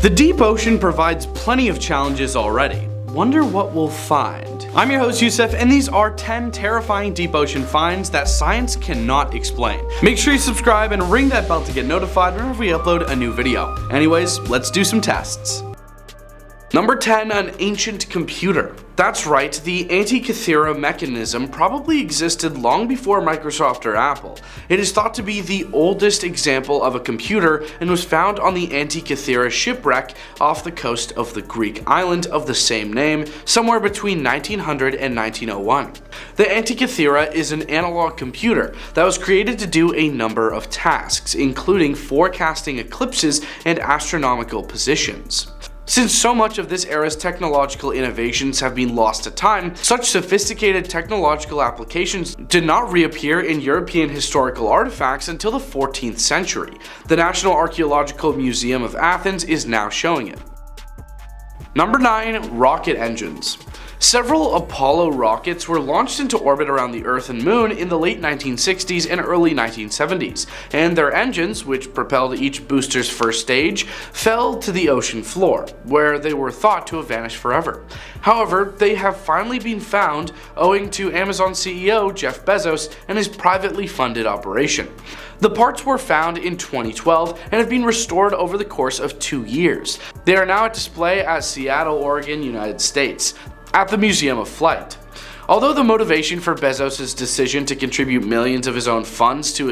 The deep ocean provides plenty of challenges already. Wonder what we'll find. I'm your host Youssef, and these are 10 terrifying deep ocean finds that science cannot explain. Make sure you subscribe and ring that bell to get notified whenever we upload a new video. Anyways, let's do some tests. Number 10, an ancient computer. That's right, the Antikythera mechanism probably existed long before Microsoft or Apple. It is thought to be the oldest example of a computer and was found on the Antikythera shipwreck off the coast of the Greek island of the same name, somewhere between 1900 and 1901. The Antikythera is an analog computer that was created to do a number of tasks, including forecasting eclipses and astronomical positions. Since so much of this era's technological innovations have been lost to time, such sophisticated technological applications did not reappear in European historical artifacts until the 14th century. The National Archaeological Museum of Athens is now showing it. Number 9, rocket engines. Several Apollo rockets were launched into orbit around the Earth and Moon in the late 1960s and early 1970s, and their engines, which propelled each booster's first stage, fell to the ocean floor, where they were thought to have vanished forever. However, they have finally been found owing to Amazon CEO Jeff Bezos and his privately funded operation. The parts were found in 2012 and have been restored over the course of 2 years. They are now at display at Seattle, Oregon, United States, at the Museum of Flight. Although the motivation for Bezos' decision to contribute millions of his own funds to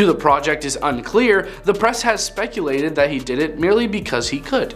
the project is unclear, the press has speculated that he did it merely because he could.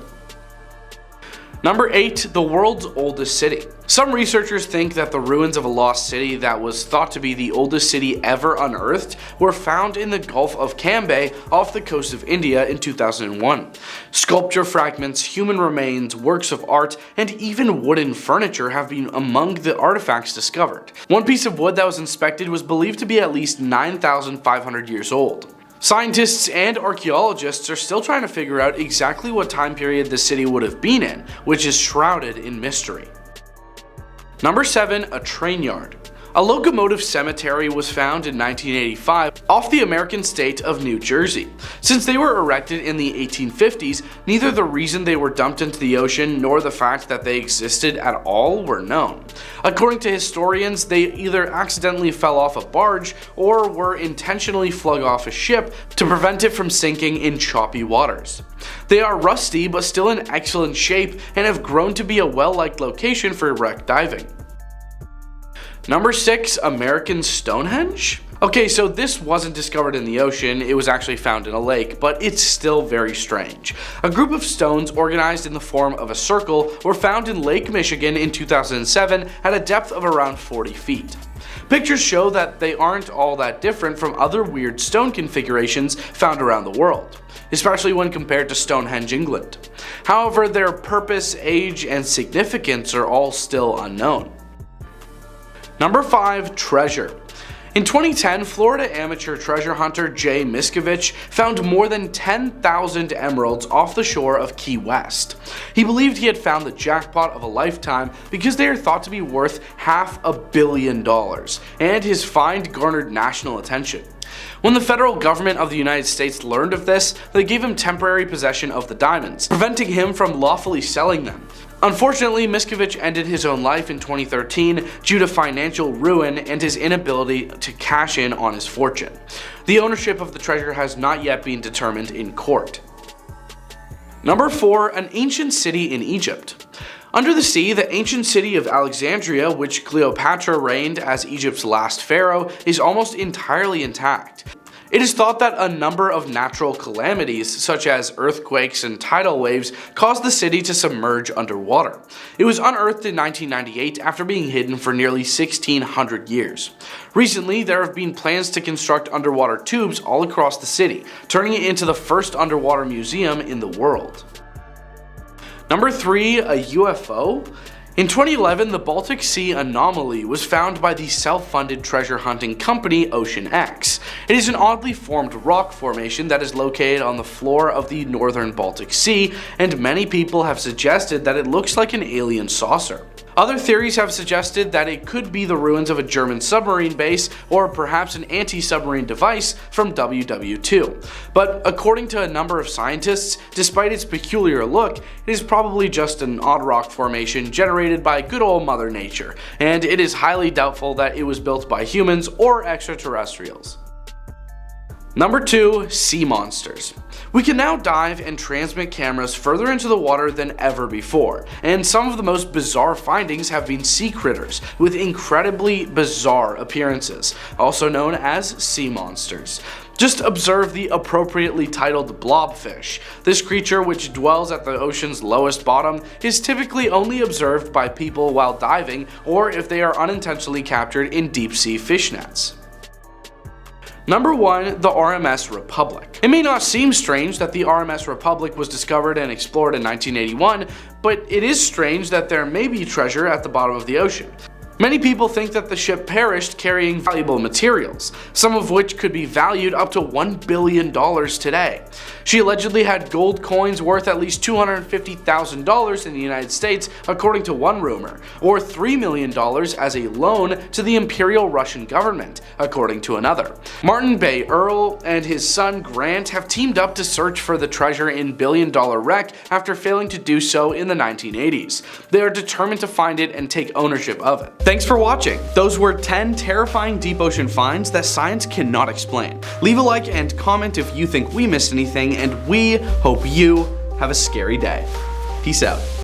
Number 8, the world's oldest city. Some researchers think that the ruins of a lost city that was thought to be the oldest city ever unearthed were found in the Gulf of Cambay off the coast of India in 2001. Sculpture fragments, human remains, works of art, and even wooden furniture have been among the artifacts discovered. One piece of wood that was inspected was believed to be at least 9,500 years old. Scientists and archaeologists are still trying to figure out exactly what time period the city would have been in, which is shrouded in mystery. Number 7, a trainyard. A locomotive cemetery was found in 1985 off the American state of New Jersey. Since they were erected in the 1850s, neither the reason they were dumped into the ocean nor the fact that they existed at all were known. According to historians, they either accidentally fell off a barge or were intentionally flung off a ship to prevent it from sinking in choppy waters. They are rusty but still in excellent shape and have grown to be a well-liked location for wreck diving. Number 6, American Stonehenge? Okay, so this wasn't discovered in the ocean, it was actually found in a lake, but it's still very strange. A group of stones organized in the form of a circle were found in Lake Michigan in 2007 at a depth of around 40 feet. Pictures show that they aren't all that different from other weird stone configurations found around the world, especially when compared to Stonehenge, England. However, their purpose, age, and significance are all still unknown. Number 5, treasure. In 2010, Florida amateur treasure hunter Jay Miskovich found more than 10,000 emeralds off the shore of Key West. He believed he had found the jackpot of a lifetime because they are thought to be worth $500 million, and his find garnered national attention. When the federal government of the United States learned of this, they gave him temporary possession of the diamonds, preventing him from lawfully selling them. Unfortunately, Miskovich ended his own life in 2013 due to financial ruin and his inability to cash in on his fortune. The ownership of the treasure has not yet been determined in court. Number 4, an ancient city in Egypt. Under the sea, the ancient city of Alexandria, which Cleopatra reigned as Egypt's last pharaoh, is almost entirely intact. It is thought that a number of natural calamities, such as earthquakes and tidal waves, caused the city to submerge underwater. It was unearthed in 1998 after being hidden for nearly 1,600 years. Recently, there have been plans to construct underwater tubes all across the city, turning it into the first underwater museum in the world. Number 3, a UFO? In 2011, the Baltic Sea anomaly was found by the self-funded treasure hunting company OceanX. It is an oddly formed rock formation that is located on the floor of the northern Baltic Sea, and many people have suggested that it looks like an alien saucer. Other theories have suggested that it could be the ruins of a German submarine base or perhaps an anti-submarine device from WW2. But according to a number of scientists, despite its peculiar look, it is probably just an odd rock formation generated by good old Mother Nature, and it is highly doubtful that it was built by humans or extraterrestrials. Number 2. Sea monsters. We can now dive and transmit cameras further into the water than ever before, and some of the most bizarre findings have been sea critters with incredibly bizarre appearances, also known as sea monsters. Just observe the appropriately titled blobfish. This creature, which dwells at the ocean's lowest bottom, is typically only observed by people while diving or if they are unintentionally captured in deep sea fish nets. Number 1. The RMS Republic. It may not seem strange that the RMS Republic was discovered and explored in 1981, but it is strange that there may be treasure at the bottom of the ocean. Many people think that the ship perished carrying valuable materials, some of which could be valued up to $1 billion today. She allegedly had gold coins worth at least $250,000 in the United States, according to one rumor, or $3 million as a loan to the Imperial Russian government, according to another. Martin Bay Earl and his son Grant have teamed up to search for the treasure in billion-dollar wreck after failing to do so in the 1980s. They are determined to find it and take ownership of it. Thanks for watching. Those were 10 terrifying deep ocean finds that science cannot explain. Leave a like and comment if you think we missed anything, and we hope you have a scary day. Peace out.